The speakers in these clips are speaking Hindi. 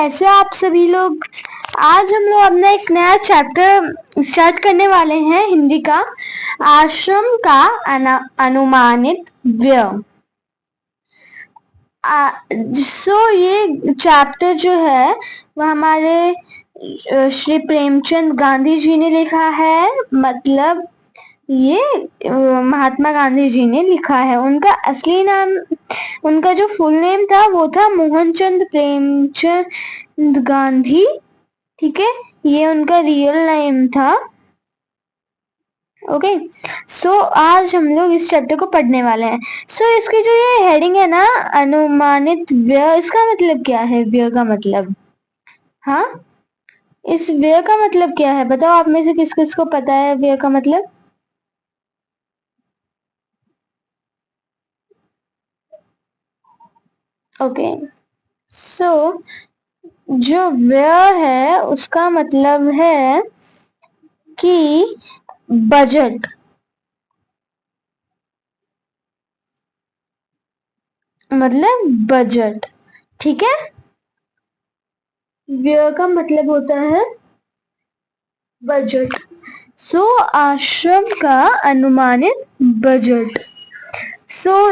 कैसे हो आप सभी लोग। आज हम लोग अपना एक नया चैप्टर स्टार्ट करने वाले हैं हिंदी का। आश्रम का अनुमानित व्यय। ये चैप्टर जो है वह हमारे श्री प्रेमचंद गांधी जी ने लिखा है। मतलब ये महात्मा गांधी जी ने लिखा है। उनका असली नाम, उनका जो फुल नेम था वो था मोहनचंद प्रेमचंद गांधी। ठीक है, ये उनका रियल नेम था। ओके, सो आज हम लोग इस चैप्टर को पढ़ने वाले हैं। इसकी जो ये हेडिंग है ना, अनुमानित व्यय, इसका मतलब क्या है? व्यय का मतलब, हाँ, इस व्यय का मतलब क्या है? बताओ आप में से किस किस को पता है व्यय का मतलब? ओके, सो जो व्यय है उसका मतलब है कि बजट। मतलब बजट, ठीक है। व्यय का मतलब होता है बजट। आश्रम का अनुमानित बजट।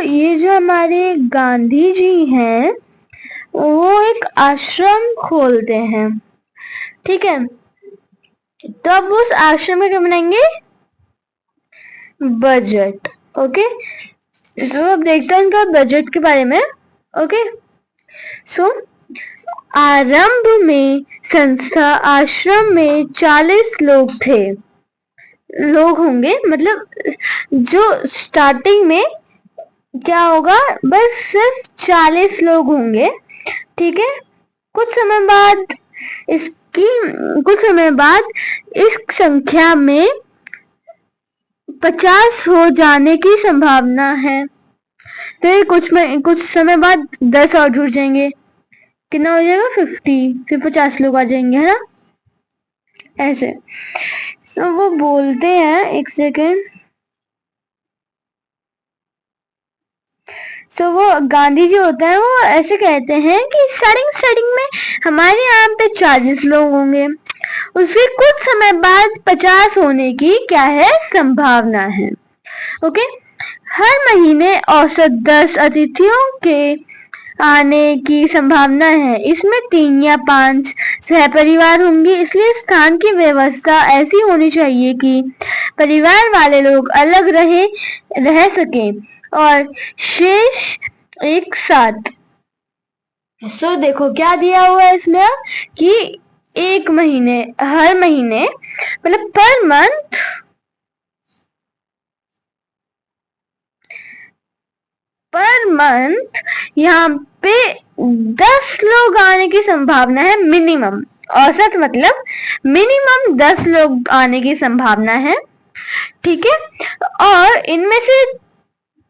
ये जो हमारे गांधी जी हैं वो एक आश्रम खोलते हैं, ठीक है। तो अब उस आश्रम में क्या बनाएंगे? बजट। ओके, तो अब देखते हैं उनका बजट के बारे में। ओके, आरंभ में संस्था आश्रम में 40 लोग थे। लोग होंगे मतलब जो स्टार्टिंग में क्या होगा, बस सिर्फ 40 लोग होंगे, ठीक है। कुछ समय बाद इस संख्या में 50 हो जाने की संभावना है। फिर कुछ समय बाद 10 और जुड़ जाएंगे। कितना हो जाएगा? 50। फिर 50 लोग आ जाएंगे, है ना, ऐसे। तो वो बोलते हैं, एक सेकेंड। वो गांधी जी होते हैं, वो ऐसे कहते हैं कि स्टार्टिंग में हमारे यहाँ पे 40 लोग होंगे, उसके कुछ समय बाद 50 होने की क्या है, संभावना है। ओके, हर महीने औसत 10 अतिथियों के आने की संभावना है। इसमें 3 या 5 सहपरिवार होंगे, इसलिए स्थान की व्यवस्था ऐसी होनी चाहिए कि परिवार वाले लोग अलग रह सकें और शेष एक साथ। देखो क्या दिया हुआ है इसमें कि हर महीने मतलब पर मंथ यहाँ पे 10 लोग आने की संभावना है मिनिमम। औसत मतलब मिनिमम 10 लोग आने की संभावना है, ठीक है। और इनमें से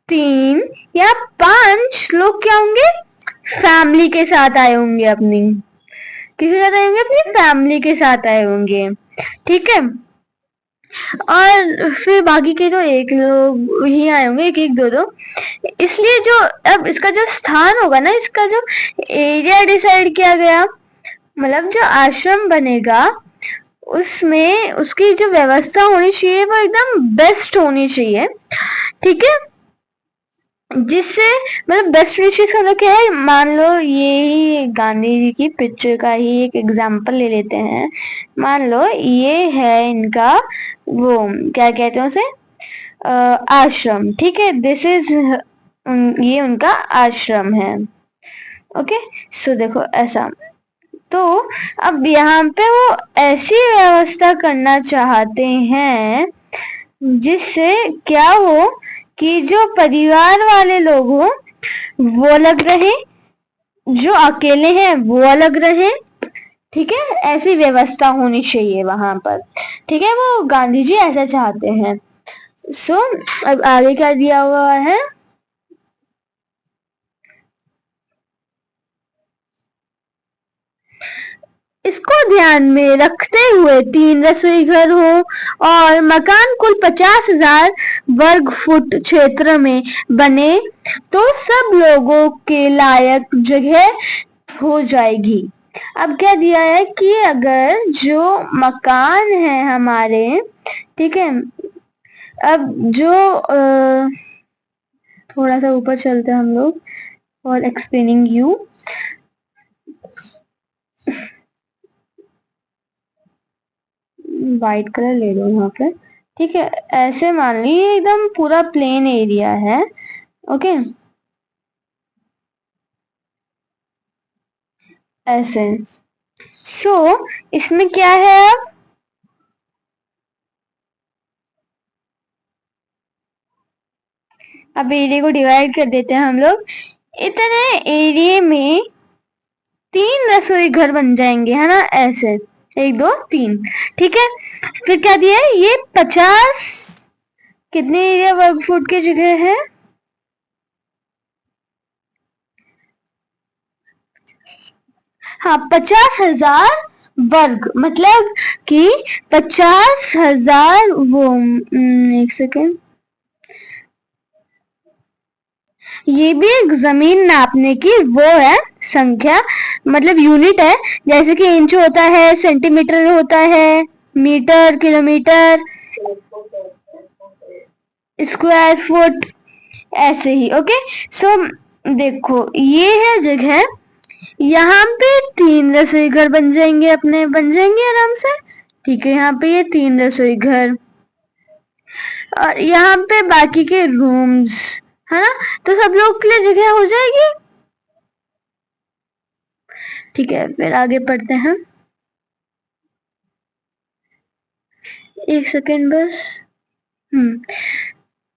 3 या 5 लोग क्या होंगे, फैमिली के साथ आए होंगे, अपनी किसी साथ आए होंगे, अपनी फैमिली के साथ आए होंगे, ठीक है। और फिर बाकी के तो एक लोग ही आए होंगे, एक दो। इसलिए जो अब इसका जो स्थान होगा ना, इसका जो एरिया डिसाइड किया गया, मतलब जो आश्रम बनेगा उसमें उसकी जो व्यवस्था होनी चाहिए वो एकदम बेस्ट होनी चाहिए, ठीक है। जिससे मतलब बेस्ट विशेष का क्या है, मान लो ये गांधी जी की पिक्चर का ही एक एग्जांपल ले लेते हैं। मान लो ये है इनका वो क्या कहते हैं उसे, आश्रम, ठीक है। दिस इज ये उनका आश्रम है। ओके, देखो ऐसा। तो अब यहाँ पे वो ऐसी व्यवस्था करना चाहते हैं जिससे क्या हो कि जो परिवार वाले लोग हो वो अलग रहे, जो अकेले हैं वो अलग रहे, ठीक है। ऐसी व्यवस्था होनी चाहिए वहां पर, ठीक है। वो गांधी जी ऐसा चाहते हैं। अब आगे क्या दिया हुआ है, इसको ध्यान में रखते हुए 3 रसोई घर हो और मकान कुल 50,000 वर्ग फुट क्षेत्र में बने तो सब लोगों के लायक जगह हो जाएगी। अब क्या दिया है कि अगर जो मकान है हमारे, ठीक है, अब जो थोड़ा सा ऊपर चलते हैं हम लोग और एक्सप्लेनिंग यू। वाइट कलर ले लो यहाँ पे, ठीक है। ऐसे मान ली एकदम पूरा प्लेन एरिया है, ओके, ऐसे। सो इसमें क्या है, अब एरिया को डिवाइड कर देते हैं हम लोग। इतने एरिया में 3 रसोई घर बन जाएंगे, है ना, ऐसे 1 2 3, ठीक है। फिर क्या दिया है, ये 50 कितने एरिया वर्ग फुट की जगह है, हाँ 50,000 वर्ग, मतलब कि 50,000 वो, एक सेकेंड, ये भी एक जमीन नापने की वो है संख्या, मतलब यूनिट है। जैसे कि इंच होता है, सेंटीमीटर होता है, मीटर, किलोमीटर, स्क्वायर फुट, ऐसे ही, ओके। सो देखो ये है जगह, यहाँ पे 3 रसोई घर बन जाएंगे, अपने बन जाएंगे आराम से, ठीक है। यहाँ पे ये 3 रसोई घर और यहाँ पे बाकी के रूम्स, है ना, तो सब लोग के लिए जगह हो जाएगी, ठीक है। फिर आगे पढ़ते हैं, एक सेकेंड बस।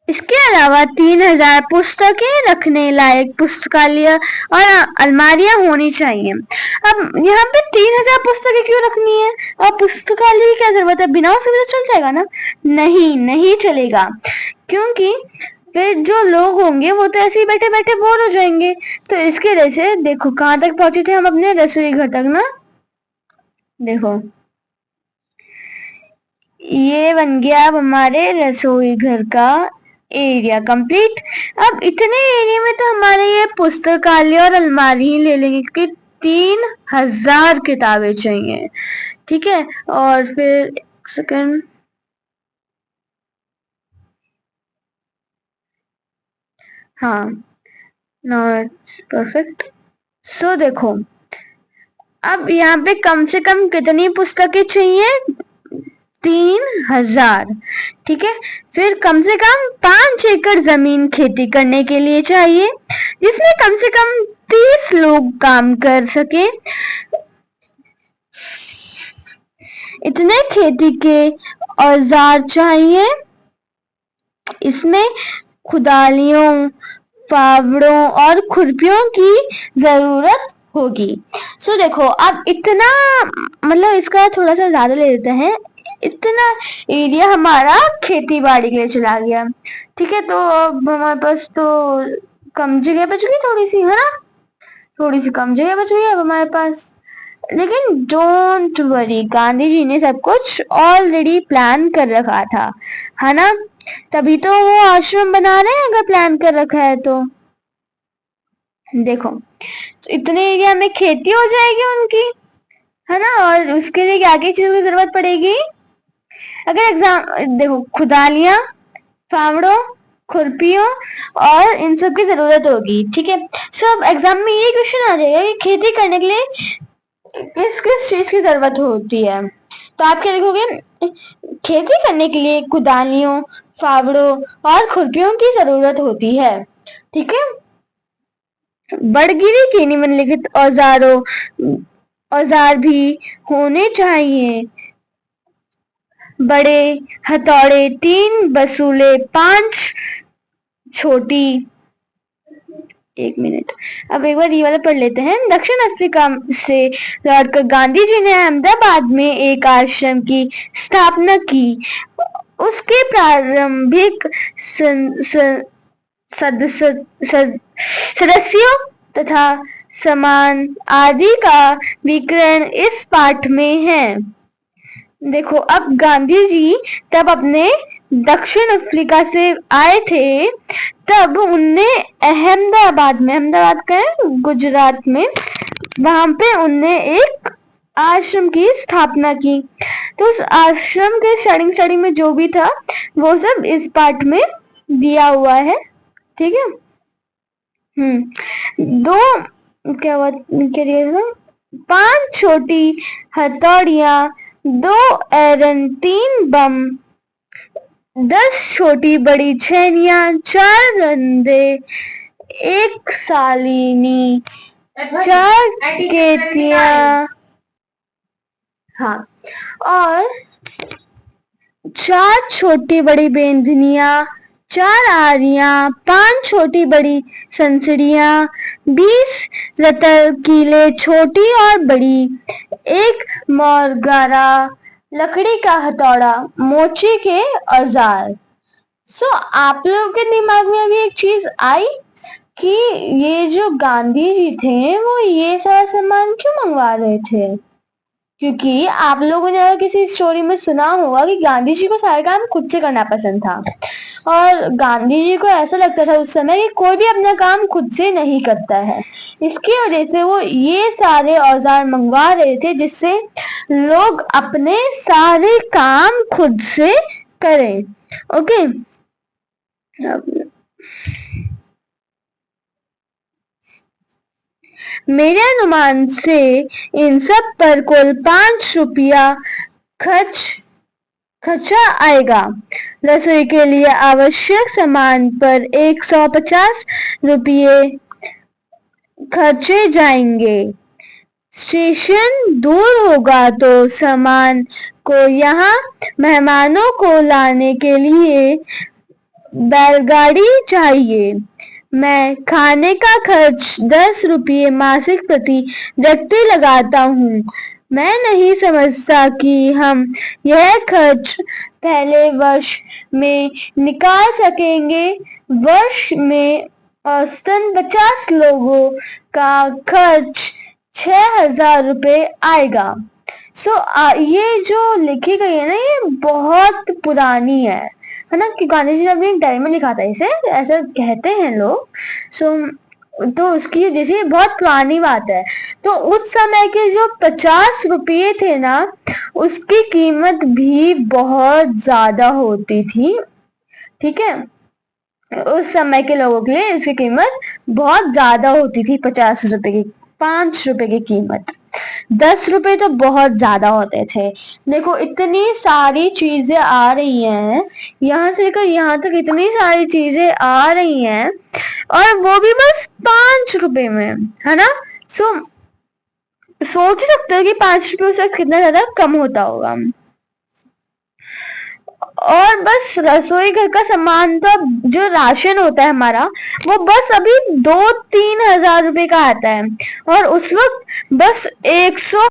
इसके अलावा 3,000 पुस्तकें रखने लायक पुस्तकालय और अलमारियां होनी चाहिए। अब यहाँ पे 3,000 पुस्तकें क्यों रखनी है और पुस्तकालय की क्या जरूरत है, बिना उसके चल जाएगा ना, नहीं नहीं चलेगा, क्योंकि फिर जो लोग होंगे वो तो ऐसे ही बैठे बैठे बोर हो जाएंगे। तो इसके वजह से देखो कहाँ तक पहुंचे थे हम अपने रसोई घर तक ना, देखो ये बन गया अब हमारे रसोई घर का एरिया कंप्लीट। अब इतने एरिया में तो हमारे ये पुस्तकालय और अलमारी ही ले लेंगे, क्योंकि 3,000 किताबें चाहिए, ठीक है। और फिर सेकंड, हाँ, नॉट परफेक्ट। सो देखो अब यहाँ पे कम से कम कितनी पुस्तकें चाहिए, 3,000, ठीक है। फिर कम से कम 5 एकड़ जमीन खेती करने के लिए चाहिए, जिसमें कम से कम 30 लोग काम कर सके। इतने खेती के औजार चाहिए, इसमें खुदालियों, फावड़ों और खुरपियों की जरूरत होगी। सो देखो अब इतना, मतलब इसका थोड़ा सा ज्यादा ले लेते हैं, इतना एरिया हमारा खेती बाड़ी के लिए चला गया, ठीक है। तो अब हमारे पास तो कम जगह बच गई थोड़ी सी, है ना, थोड़ी सी कम जगह बच गई अब हमारे पास। लेकिन डोंट वरी, गांधी जी ने सब कुछ ऑलरेडी प्लान कर रखा था, है ना, तभी तो वो आश्रम बना रहे हैं, अगर प्लान कर रखा है तो। देखो तो इतने एरिया में खेती हो जाएगी उनकी, है ना, और उसके लिए क्या क्या चीजों की जरूरत पड़ेगी, अगर एग्जाम देखो, खुदालियां, फावड़ों, खुरपियों और इन सब की जरूरत होगी, ठीक है। सब एग्जाम में ये क्वेश्चन आ जाएगा कि खेती करने के लिए किस किस चीज की जरूरत होती है, तो आप क्या लिखोगे, खेती करने के लिए कुदालियों, फावड़ों और खुरपियों की जरूरत होती है, ठीक है। बड़गिरी के निम्नलिखित औजार भी होने चाहिए, बड़े हथौड़े, 3 बसूले, 5 छोटी, एक मिनट, अब एक बार ये वाला पढ़ लेते हैं। दक्षिण अफ्रीका से लौटकर गांधी जी ने अहमदाबाद में एक आश्रम की स्थापना की। उसके प्रारंभिक सदस्यों तथा सामान आदि का विवरण इस पाठ में है। देखो अब गांधी जी तब अपने दक्षिण अफ्रीका से आए थे, तब उनने अहमदाबाद में, अहमदाबाद का है गुजरात में, वहां पे उनने एक आश्रम की स्थापना की। तो उस आश्रम के स्टार्टिंग में जो भी था वो सब इस पार्ट में दिया हुआ है। ठीक है। दो क्या दिया था? 5 छोटी हथौड़ियां, 2 एरन, 3 बम, 10 छोटी बड़ी छेनियां, 4 रंदे, 1 सालिनी, 4 केतियां, हाँ, और 4 छोटी बड़ी बेंधनियां, 4 आरियां, 5 छोटी बड़ी संसड़ियां, 20 रतकीले छोटी और बड़ी, 1 मोरगारा, लकड़ी का हथौड़ा, मोची के औजार। आप लोगों के दिमाग में अभी एक चीज आई कि ये जो गांधी जी थे वो ये सारा सामान क्यों मंगवा रहे थे? क्योंकि आप लोगों ने अगर किसी स्टोरी में सुना होगा कि गांधी जी को सारा काम खुद से करना पसंद था, और गांधी जी को ऐसा लगता था उस समय कि कोई भी अपना काम खुद से नहीं करता है। इसकी वजह से वो ये सारे औजार मंगवा रहे थे जिससे लोग अपने सारे काम खुद से करें। ओके। मेरे अनुमान से इन सब पर कुल 5 रुपया खर्चा आएगा। रसोई के लिए आवश्यक सामान पर 150 रुपये खर्चे जाएंगे। स्टेशन दूर होगा तो सामान को यहाँ मेहमानों को लाने के लिए बैलगाड़ी चाहिए। मैं खाने का खर्च 10 रुपये मासिक प्रति व्यक्ति लगाता हूँ। मैं नहीं समझता कि हम यह खर्च पहले वर्ष में निकाल सकेंगे। वर्ष में औसतन 50 लोगों का खर्च 6,000 रुपये आएगा। ये जो लिखी गई है ना, ये बहुत पुरानी है ना, कि गांधी जी ने अपनी डायरी में लिखा था इसे, ऐसा कहते हैं लोग। तो उसकी वजह से बहुत पुरानी बात है। तो उस समय के जो 50 रुपये थे ना, उसकी कीमत भी बहुत ज्यादा होती थी। ठीक है। उस समय के लोगों के लिए इसकी कीमत बहुत ज्यादा होती थी। 50 रुपए की, 5 रुपए की कीमत। 10 रुपए तो बहुत ज्यादा होते थे। देखो इतनी सारी चीजें आ रही हैं, यहाँ से लेकर यहाँ तक इतनी सारी चीजें आ रही हैं, और वो भी बस 5 रुपए में, है ना। सोच सकते हो कि 5 रुपए से कितना ज्यादा कम होता होगा। और बस रसोई घर का सामान, तो जो राशन होता है हमारा, वो बस अभी 2-3 हजार रुपए का आता है, और उस वक्त बस 100